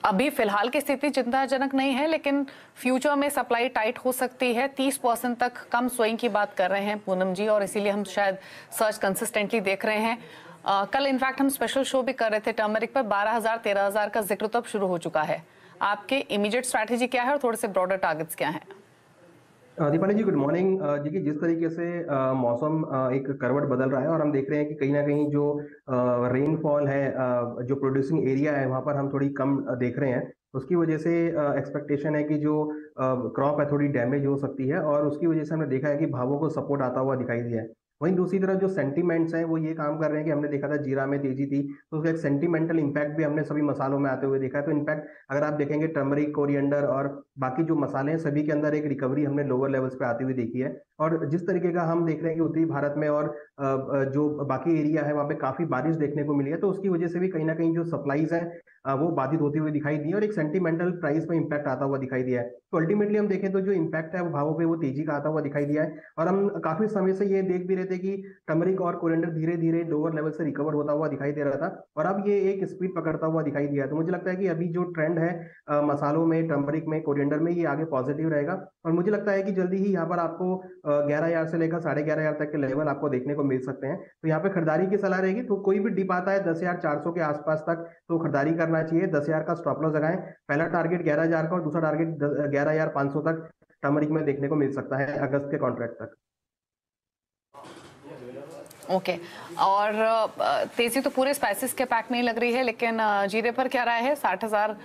अभी फिलहाल की स्थिति चिंताजनक नहीं है, लेकिन फ्यूचर में सप्लाई टाइट हो सकती है। 30% तक कम स्विंग की बात कर रहे हैं पूनम जी, और इसीलिए हम शायद सर्च कंसिस्टेंटली देख रहे हैं। कल इनफैक्ट हम स्पेशल शो भी कर रहे थे टर्मरिक पर। 12,000 13,000 का जिक्र तो अब शुरू हो चुका है। आपके इमीडिएट स्ट्रैटेजी क्या है और थोड़े से ब्रॉडर टारगेट्स क्या हैं? दीपाली जी, गुड मॉर्निंग। देखिए, जिस तरीके से मौसम एक करवट बदल रहा है और हम देख रहे हैं कि कहीं ना कहीं जो रेनफॉल है, जो प्रोड्यूसिंग एरिया है वहाँ पर हम थोड़ी कम देख रहे हैं। उसकी वजह से एक्सपेक्टेशन है कि जो क्रॉप है थोड़ी डैमेज हो सकती है, और उसकी वजह से हमने देखा है कि भावों को सपोर्ट आता हुआ दिखाई दिया है। वहीं दूसरी तरफ जो सेंटीमेंट्स हैं वो ये काम कर रहे हैं कि हमने देखा था जीरा में तेजी थी, तो उसका एक सेंटीमेंटल इम्पैक्ट भी हमने सभी मसालों में आते हुए देखा है। तो इनफैक्ट अगर आप देखेंगे टर्मरिक, कोरिएंडर और बाकी जो मसाले हैं सभी के अंदर एक रिकवरी हमने लोअर लेवल्स पे आती हुई देखी है। और जिस तरीके का हम देख रहे हैं कि उत्तरी भारत में और जो बाकी एरिया है वहाँ पे काफी बारिश देखने को मिली है, तो उसकी वजह से भी कहीं ना कहीं जो सप्लाईज हैं वो बाधित होती हुई दिखाई दी है और एक सेंटीमेंटल प्राइस में इम्पैक्ट आता हुआ दिखाई दिया है। तो अल्टीमेटली हम देखें तो जो इम्पैक्ट है वो भावों पे वो तेजी का आता हुआ दिखाई दिया है। और हम काफी समय से ये देख भी रहे थे कि टर्मरिक और कोरिएंडर धीरे धीरे लोअर लेवल से रिकवर होता हुआ दिखाई दे रहा था, और अब ये एक स्पीड पकड़ता हुआ दिखाई दिया। तो मुझे लगता है कि अभी जो ट्रेंड है मसालों में, टर्मरिक में, कोरिएंडर में, ये आगे पॉजिटिव रहेगा। और मुझे लगता है कि जल्दी ही यहाँ पर आपको 11,000 से लेकर 11,500 तक के लेवल आपको देखने को मिल सकते हैं। तो यहाँ पे खरीदारी की सलाह रहेगी। तो कोई भी डिप आता है 10,400 के आसपास तक तो खरीदारी करना चाहिए। 10,000 का स्टॉप लॉस लगाएं। पहला टारगेट 11,000 का और दूसरा टारगेट 11,500 तक टर्मरिक में देखने को मिल सकता है अगस्त के कॉन्ट्रैक्ट तक। ओके। और तेजी तो पूरे स्पाइसेस के पैक में ही लग रही है, लेकिन जीरे पर क्या राय है? 60,000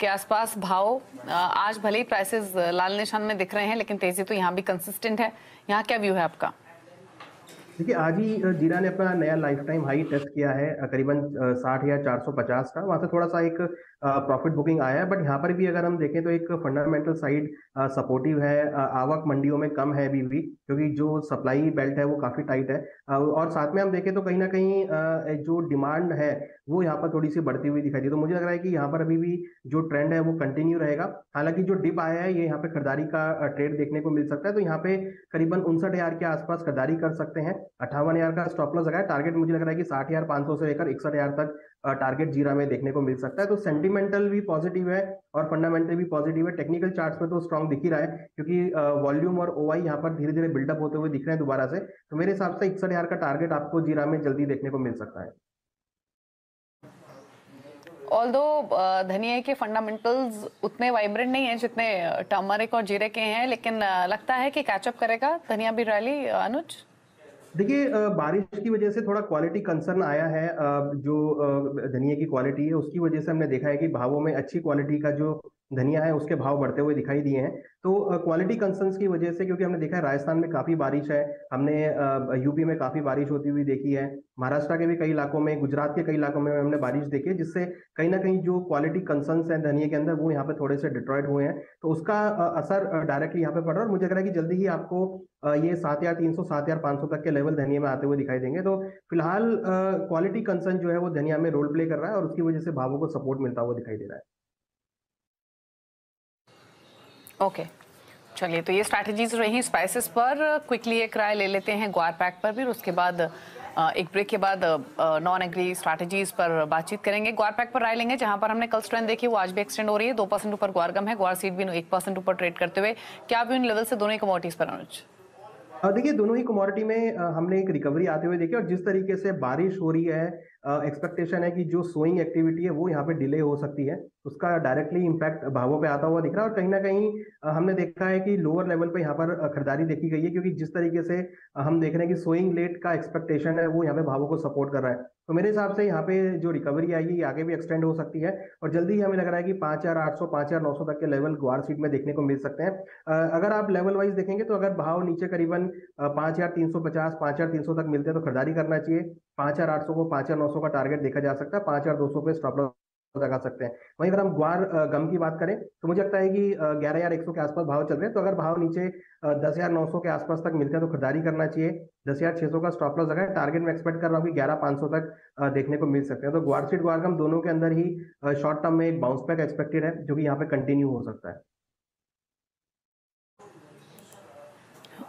के आसपास भाव। आज भले ही प्राइसेस लाल निशान में दिख रहे हैं, लेकिन तेजी तो यहाँ भी कंसिस्टेंट है। यहाँ क्या व्यू है आपका? देखिए, आज ही जीरा ने अपना नया लाइफ टाइम हाई टेस्ट किया है, करीबन 60,450 का। वहां से थोड़ा सा एक प्रॉफिट बुकिंग आया है, बट यहाँ पर भी अगर हम देखें तो एक फंडामेंटल साइड सपोर्टिव है। आवक मंडियों में कम है अभी भी, क्योंकि जो सप्लाई बेल्ट है वो काफी टाइट है। और साथ में हम देखें तो कहीं ना कहीं जो डिमांड है वो यहाँ पर थोड़ी सी बढ़ती हुई दिखाई दी। तो मुझे लग रहा है कि यहाँ पर अभी भी जो ट्रेंड है वो कंटिन्यू रहेगा। हालांकि जो डिप आया है ये यहाँ पे खरीदारी का ट्रेड देखने को मिल सकता है। तो यहाँ पे करीबन 59,000 के आसपास खरीदारी कर सकते हैं। 58,000 का स्टॉप लॉस लगाया। टारगेट मुझे लग रहा है कि 60,500 से लेकर 61,000 तक टारगेट जीरा में देखने को मिल सकता है। तो सेंटिमेंटल भी पॉजिटिव है और फंडामेंटल भी पॉजिटिव है। टेक्निकल चार्ट्स में तो स्ट्रॉन्ग दिख ही रहा है, क्योंकि वॉल्यूम और ओआई यहाँ पर धीरे धीरे बिल्डअप होते हुए दिख रहे हैं दोबारा से। तो मेरे हिसाब से 61,000 का टारगेट आपको जीरा में जल्दी देखने को मिल सकता है। ऑल्दो धनिया के फंडामेंटल्स उतने वाइब्रेंट नहीं है जितने टर्मरिक और जीरे के हैं, लेकिन लगता है कि कैचअप करेगा धनिया भी रैली। अनुज, देखिए, बारिश की वजह से थोड़ा क्वालिटी कंसर्न आया है। जो धनिया की क्वालिटी है उसकी वजह से हमने देखा है कि भावों में अच्छी क्वालिटी का जो धनिया है उसके भाव बढ़ते हुए दिखाई दिए हैं। तो क्वालिटी कंसर्न्स की वजह से, क्योंकि हमने देखा है राजस्थान में काफी बारिश है, हमने यूपी में काफी बारिश होती हुई देखी है, महाराष्ट्र के भी कई इलाकों में, गुजरात के कई इलाकों में हमने बारिश देखी है, जिससे कहीं ना कहीं जो क्वालिटी कंसर्न्स हैं धनिया के अंदर वो यहाँ पे थोड़े से डिट्रॉयट हुए हैं। तो उसका असर डायरेक्टली यहाँ पे पड़ रहा है। और मुझे लग रहा है कि जल्दी ही आपको ये 7,300 7,500 तक के लेवल धनिया में आते हुए दिखाई देंगे। तो फिलहाल क्वालिटी कंसर्न जो है वो धनिया में रोल प्ले कर रहा है और उसकी वजह से भावों को सपोर्ट मिलता हुआ दिखाई दे रहा है। ओके, चलिए, तो ये स्ट्रैटेजीज रही स्पाइसेस पर। क्विकली एक राय ले लेते हैं ग्वार पैक पर भी, और उसके बाद एक ब्रेक के बाद नॉन एग्री स्ट्रैटेजीज पर बातचीत करेंगे। ग्वार पैक पर राय लेंगे, जहां पर हमने कल स्ट्रेंथ देखी वो आज भी एक्सटेंड हो रही है। 2% ऊपर ग्वारगम है, ग्वार सीड भी 1% ऊपर ट्रेड करते हुए। क्या भी इन लेवल से दोनों ही कमोडिटीज पर? अनुज, देखिए, दोनों ही कमोडिटी में हमने एक रिकवरी आते हुए देखी, और जिस तरीके से बारिश हो रही है एक्सपेक्टेशन है कि जो सोइंग एक्टिविटी है वो यहाँ पे डिले हो सकती है। उसका डायरेक्टली इम्पैक्ट भावों पे आता हुआ दिख रहा है। और कहीं ना कहीं हमने देखा है कि लोअर लेवल पे यहाँ पर खरीदारी देखी गई है, क्योंकि जिस तरीके से हम देख रहे हैं कि सोइंग लेट का एक्सपेक्टेशन है वो यहाँ पे भावों को सपोर्ट कर रहा है। तो मेरे हिसाब से यहाँ पे जो रिकवरी आई है ये आगे भी एक्सटेंड हो सकती है, और जल्दी ही हमें लग रहा है कि 5,800 5,900 तक के लेवल ग्वार सीट में देखने को मिल सकते हैं। अगर आप लेवल वाइज देखेंगे तो अगर भाव नीचे करीबन 5,350 5,300 तक मिलते हैं तो खरीदारी करना चाहिए। 5,800 को 5,900 का टारगेट देखा जा सकता है। 5,200 पे स्टॉप लॉस लगा सकते हैं। वहीं अगर हम ग्वार गम की बात करें तो मुझे लगता है कि 11,100 के आसपास भाव चल रहे हैं। तो अगर भाव नीचे 10,900 के आसपास तक मिलते हैं तो खरीदारी करना चाहिए। 10,600 का स्टॉप लॉस लगाए। टारगेट में एक्सपेक्ट कर रहा हूँ कि 11,500 तक देखने को मिल सकते हैं। तो ग्वार सीट ग्वार गम दोनों के अंदर ही शॉर्ट टर्म में एक बाउंस बैक एक्सपेक्टेड है, जो कि यहाँ पे कंटिन्यू हो सकता है।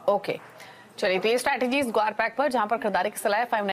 ओके, चलिए, तो ये स्ट्रैटेजीज ग्वार पैक पर, जहां पर खरीदारी की सलाह है।